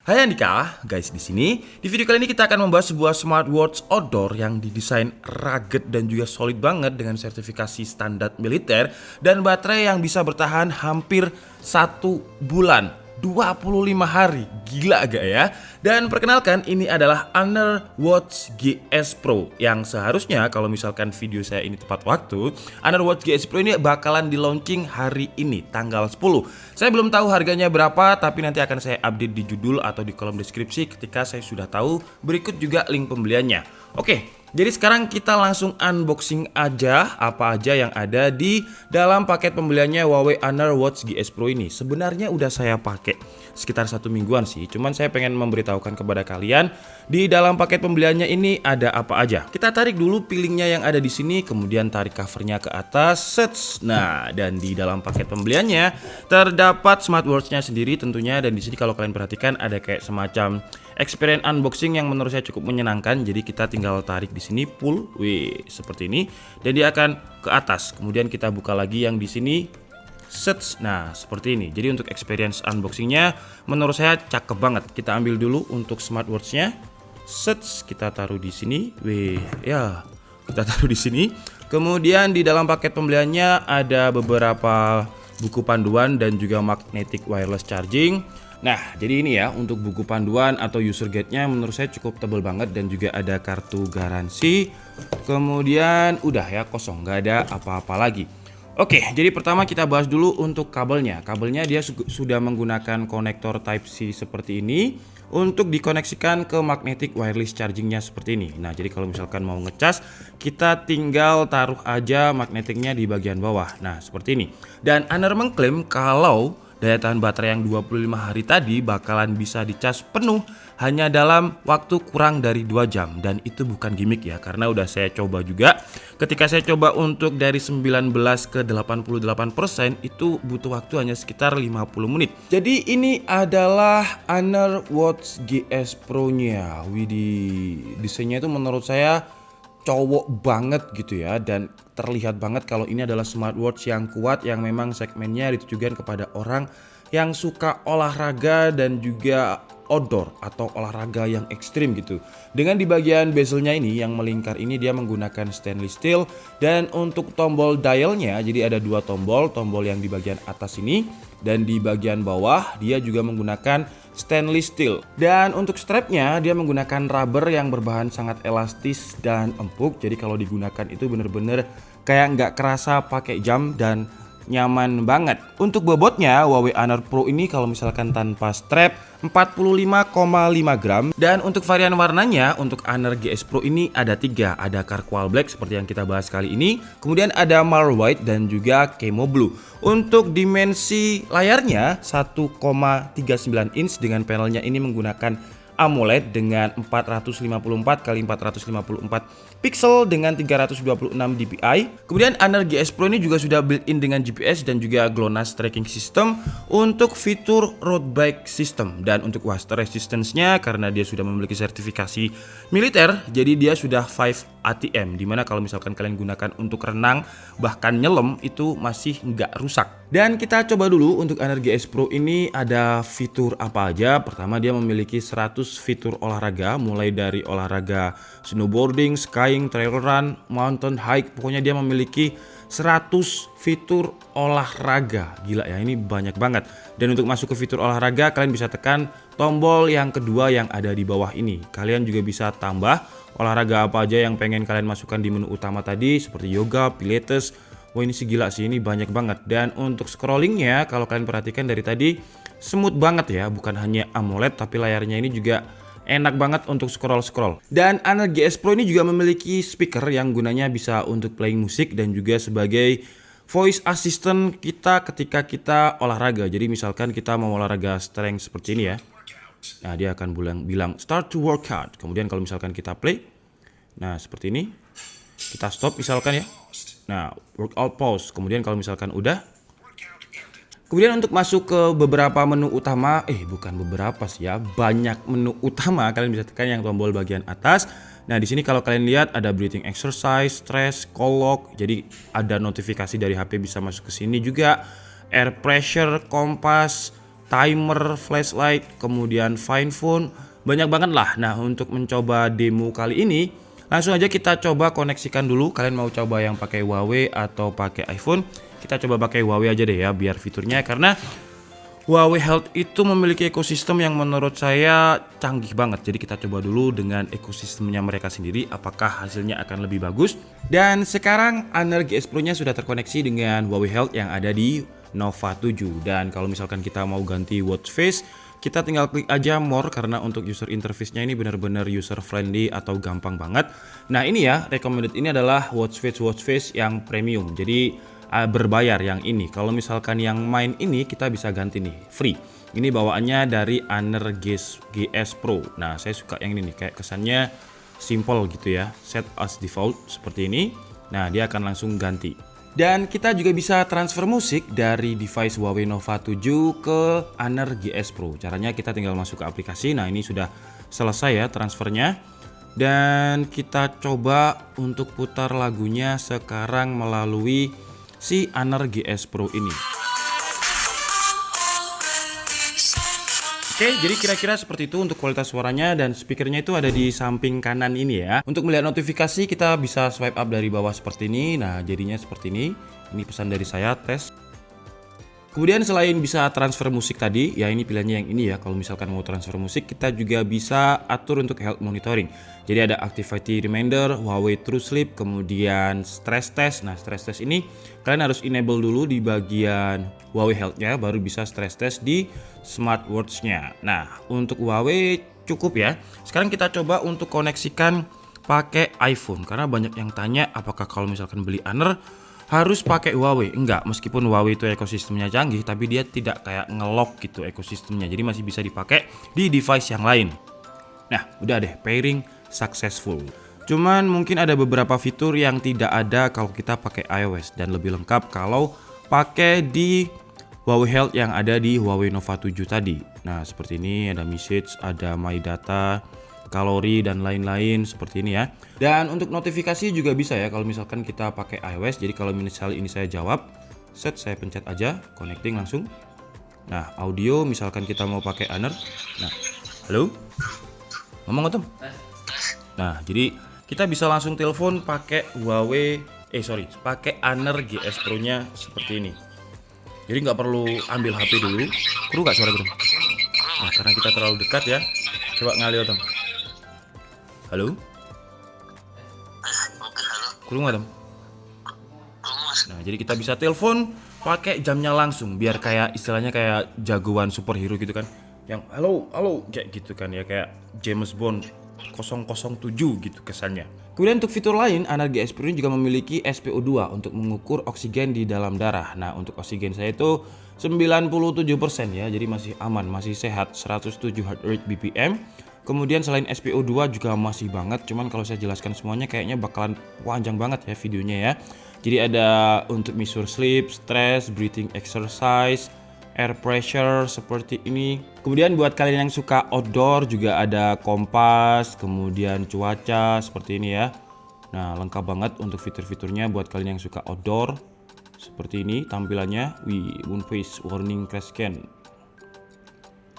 Hai Andika, guys di sini. Di video kali ini kita akan membahas sebuah smartwatch outdoor yang didesain rugged dan juga solid banget dengan sertifikasi standar militer dan baterai yang bisa bertahan hampir 1 bulan, 25 hari. Gila agak ya. Dan perkenalkan, ini adalah Honor Watch GS Pro yang seharusnya kalau misalkan video saya ini tepat waktu, Honor Watch GS Pro ini bakalan di launching hari ini tanggal 10. Saya belum tahu harganya berapa, tapi nanti akan saya update di judul atau di kolom deskripsi ketika saya sudah tahu. Berikut juga link pembeliannya. Oke, jadi sekarang kita langsung unboxing aja apa aja yang ada di dalam paket pembeliannya Huawei Honor Watch GS Pro ini. Sebenarnya udah saya pakai sekitar 1 mingguan sih, cuman saya pengen memberitahukan kepada kalian di dalam paket pembeliannya ini ada apa aja. Kita tarik dulu pilingnya yang ada di sini, kemudian tarik covernya ke atas, sets. Nah, dan di dalam paket pembeliannya terdapat smartwatchnya sendiri tentunya, dan di sini kalau kalian perhatikan ada kayak semacam experience unboxing yang menurut saya cukup menyenangkan. Jadi kita tinggal tarik di sini, pull, wih, seperti ini, dan dia akan ke atas. Kemudian kita buka lagi yang di sini. Sets, nah seperti ini. Jadi untuk experience unboxingnya menurut saya cakep banget. Kita ambil dulu untuk smartwatchnya. Sets, kita taruh di sini. Wih, ya, kita taruh di sini. Kemudian di dalam paket pembeliannya ada beberapa buku panduan dan juga magnetic wireless charging. Nah, jadi ini ya untuk buku panduan atau user guide-nya menurut saya cukup tebal banget, dan juga ada kartu garansi. Kemudian udah ya, kosong, nggak ada apa-apa lagi. Oke, jadi pertama kita bahas dulu untuk kabelnya. Kabelnya dia sudah menggunakan konektor Type-C seperti ini untuk dikoneksikan ke magnetic wireless chargingnya seperti ini. Nah, jadi kalau misalkan mau ngecas, kita tinggal taruh aja magnetiknya di bagian bawah. Nah, seperti ini. Dan Honor mengklaim kalau daya tahan baterai yang 25 hari tadi bakalan bisa dicas penuh hanya dalam waktu kurang dari 2 jam. Dan itu bukan gimmick ya, karena udah saya coba juga. Ketika saya coba untuk dari 19 ke 88% itu butuh waktu hanya sekitar 50 menit. Jadi ini adalah Honor Watch GS Pro nya. Widih, desainnya itu menurut saya cowok banget gitu ya, dan terlihat banget kalau ini adalah smartwatch yang kuat, yang memang segmennya ditujukan kepada orang yang suka olahraga dan juga outdoor atau olahraga yang ekstrim gitu. Dengan di bagian bezelnya ini yang melingkar ini dia menggunakan stainless steel, dan untuk tombol dialnya jadi ada 2 tombol yang di bagian atas ini, dan di bagian bawah dia juga menggunakan stainless steel. Dan untuk strapnya dia menggunakan rubber yang berbahan sangat elastis dan empuk. Jadi kalau digunakan itu bener-bener kayak nggak kerasa pakai jam dan nyaman banget. Untuk bobotnya Huawei Honor Pro ini kalau misalkan tanpa strap 45,5 gram. Dan untuk varian warnanya untuk Honor GS Pro ini ada 3. Ada Charcoal Black seperti yang kita bahas kali ini, kemudian ada Marl White dan juga Camo Blue. Untuk dimensi layarnya 1,39 inch dengan panelnya ini menggunakan AMOLED dengan 454 x 454 pixel dengan 326 dpi. Kemudian Honor GS Pro ini juga sudah built-in dengan GPS dan juga GLONASS tracking system untuk fitur road bike system. Dan untuk water resistance-nya karena dia sudah memiliki sertifikasi militer, jadi dia sudah 5 ATM, dimana kalau misalkan kalian gunakan untuk renang bahkan nyelam itu masih nggak rusak. Dan kita coba dulu untuk Honor GS Pro ini ada fitur apa aja. Pertama, dia memiliki 100 fitur olahraga, mulai dari olahraga snowboarding, skiing, trail run, mountain hike. Pokoknya dia memiliki 100 fitur olahraga. Gila ya, ini banyak banget. Dan untuk masuk ke fitur olahraga kalian bisa tekan tombol yang kedua yang ada di bawah ini. Kalian juga bisa tambah olahraga apa aja yang pengen kalian masukkan di menu utama tadi, seperti yoga, pilates. Wah, ini sih gila sih, ini banyak banget. Dan untuk scrollingnya kalau kalian perhatikan dari tadi smooth banget ya, bukan hanya AMOLED tapi layarnya ini juga enak banget untuk scroll. Dan Honor GS Pro ini juga memiliki speaker yang gunanya bisa untuk playing musik dan juga sebagai voice assistant kita ketika kita olahraga. Jadi misalkan kita mau olahraga strength seperti ini ya, nah dia akan bilang start to workout. Kemudian kalau misalkan kita play, nah seperti ini, kita stop misalkan ya, nah workout pause. Kemudian kalau misalkan udah, kemudian untuk masuk ke beberapa menu utama, bukan beberapa sih ya, banyak menu utama, kalian bisa tekan yang tombol bagian atas. Nah di sini kalau kalian lihat ada breathing exercise, stress, call log, jadi ada notifikasi dari HP bisa masuk ke sini juga, air pressure, kompas, timer, flashlight, kemudian find phone, banyak banget lah. Nah, untuk mencoba demo kali ini, langsung aja kita coba koneksikan dulu. Kalian mau coba yang pakai Huawei atau pakai iPhone? Kita coba pakai Huawei aja deh ya, biar fiturnya, karena Huawei Health itu memiliki ekosistem yang menurut saya canggih banget. Jadi kita coba dulu dengan ekosistemnya mereka sendiri, apakah hasilnya akan lebih bagus. Dan sekarang Honor GS Pro nya sudah terkoneksi dengan Huawei Health yang ada di Nova 7. Dan kalau misalkan kita mau ganti watch face, kita tinggal klik aja more, karena untuk user interface-nya ini benar-benar user friendly atau gampang banget. Nah ini ya, recommended ini adalah watch face yang premium. Jadi berbayar yang ini. Kalau misalkan yang main ini kita bisa ganti nih, free. Ini bawaannya dari Honor GS Pro. Nah, saya suka yang ini nih, kayak kesannya simple gitu ya. Set as default seperti ini. Nah, dia akan langsung ganti. Dan kita juga bisa transfer musik dari device Huawei Nova 7 ke Honor GS Pro. Caranya kita tinggal masuk ke aplikasi. Nah, ini sudah selesai ya transfernya. Dan kita coba untuk putar lagunya sekarang melalui si Honor GS Pro ini. Oke, jadi kira-kira seperti itu untuk kualitas suaranya, dan speakernya itu ada di samping kanan ini ya. Untuk melihat notifikasi kita bisa swipe up dari bawah seperti ini. Nah, jadinya seperti ini. Ini pesan dari saya, tes. Kemudian selain bisa transfer musik tadi, ya ini pilihannya yang ini ya. Kalau misalkan mau transfer musik, kita juga bisa atur untuk health monitoring. Jadi ada activity reminder, Huawei True Sleep, kemudian stress test. Nah, stress test ini kalian harus enable dulu di bagian Huawei Health-nya, baru bisa stress test di smartwatch-nya. Nah, untuk Huawei cukup ya. Sekarang kita coba untuk koneksikan pakai iPhone, karena banyak yang tanya apakah kalau misalkan beli Honor harus pakai Huawei. Enggak, meskipun Huawei itu ekosistemnya canggih, tapi dia tidak kayak ngelock gitu ekosistemnya. Jadi masih bisa dipakai di device yang lain. Nah, udah deh, pairing successful. Cuman mungkin ada beberapa fitur yang tidak ada kalau kita pakai iOS, dan lebih lengkap kalau pakai di Huawei Health yang ada di Huawei Nova 7 tadi. Nah, seperti ini ada message, ada my data, kalori dan lain-lain seperti ini ya. Dan untuk notifikasi juga bisa ya kalau misalkan kita pakai iOS. Jadi kalau misalnya ini saya jawab, set, saya pencet aja, connecting langsung. Nah, audio misalkan kita mau pakai Honor. Nah, halo, ngomong Tom. Nah, jadi kita bisa langsung telepon pakai pakai Honor GS Pro nya seperti ini. Jadi nggak perlu ambil HP dulu. Kru nggak suara gue? Nah, karena kita terlalu dekat ya. Coba ngalir Tom. Halo? Kurung nggak, Tom? Nah, jadi kita bisa telepon pakai jamnya langsung, biar kayak istilahnya kayak jagoan superhero gitu kan. Yang halo kayak gitu kan ya, kayak James Bond 007 gitu kesannya. Kemudian untuk fitur lain, Honor GS Pro ini juga memiliki SpO2 untuk mengukur oksigen di dalam darah. Nah, untuk oksigen saya itu 97% ya, jadi masih aman, masih sehat, 107 heart rate BPM. Kemudian selain SpO2 juga masih banget, cuman kalau saya jelaskan semuanya kayaknya bakalan panjang banget ya videonya ya. Jadi ada untuk measure sleep, stress, breathing exercise, air pressure seperti ini. Kemudian buat kalian yang suka outdoor juga ada kompas, kemudian cuaca seperti ini ya. Nah, lengkap banget untuk fitur-fiturnya buat kalian yang suka outdoor. Seperti ini tampilannya, moon phase warning crash scan.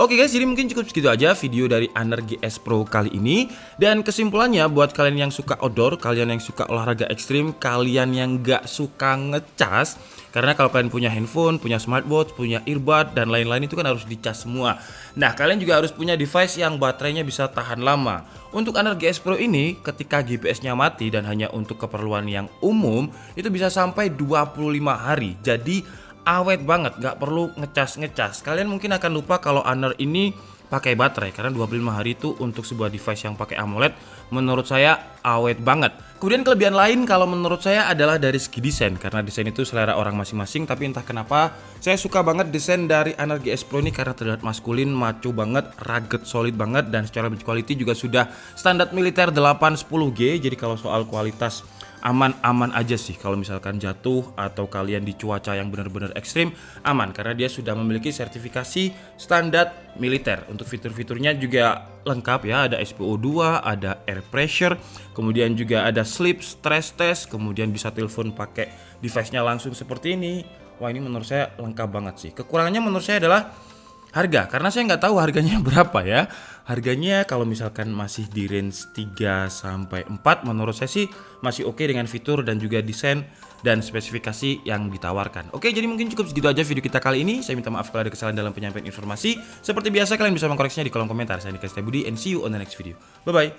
Oke guys, jadi mungkin cukup segitu aja video dari Honor GS Pro kali ini. Dan kesimpulannya buat kalian yang suka outdoor, kalian yang suka olahraga ekstrim, kalian yang gak suka ngecas, karena kalau kalian punya handphone, punya smartwatch, punya earbud, dan lain-lain itu kan harus dicas semua. Nah, kalian juga harus punya device yang baterainya bisa tahan lama. Untuk Honor GS Pro ini, ketika GPS-nya mati dan hanya untuk keperluan yang umum, itu bisa sampai 25 hari. Jadi awet banget, nggak perlu ngecas. Kalian mungkin akan lupa kalau Honor ini pakai baterai, karena 25 hari itu untuk sebuah device yang pakai AMOLED menurut saya awet banget. Kemudian kelebihan lain kalau menurut saya adalah dari segi desain, karena desain itu selera orang masing-masing. Tapi entah kenapa saya suka banget desain dari Honor GS Pro ini, karena terlihat maskulin, maco banget, rugged, solid banget, dan secara build quality juga sudah standar militer 810G. Jadi kalau soal kualitas aman-aman aja sih. Kalau misalkan jatuh atau kalian di cuaca yang benar-benar ekstrim, aman, karena dia sudah memiliki sertifikasi standar militer. Untuk fitur-fiturnya juga lengkap ya, ada SpO2, ada air pressure, kemudian juga ada sleep, stress test, kemudian bisa telepon pakai device-nya langsung seperti ini. Wah, ini menurut saya lengkap banget sih. Kekurangannya menurut saya adalah Harga, karena saya nggak tahu harganya berapa ya. Harganya kalau misalkan masih di range 3 sampai 4, menurut saya sih masih oke dengan fitur dan juga desain dan spesifikasi yang ditawarkan. Oke, jadi mungkin cukup segitu aja video kita kali ini. Saya minta maaf kalau ada kesalahan dalam penyampaian informasi. Seperti biasa kalian bisa mengkoreksinya di kolom komentar. Saya Niklas Budi and see you on the next video. Bye bye.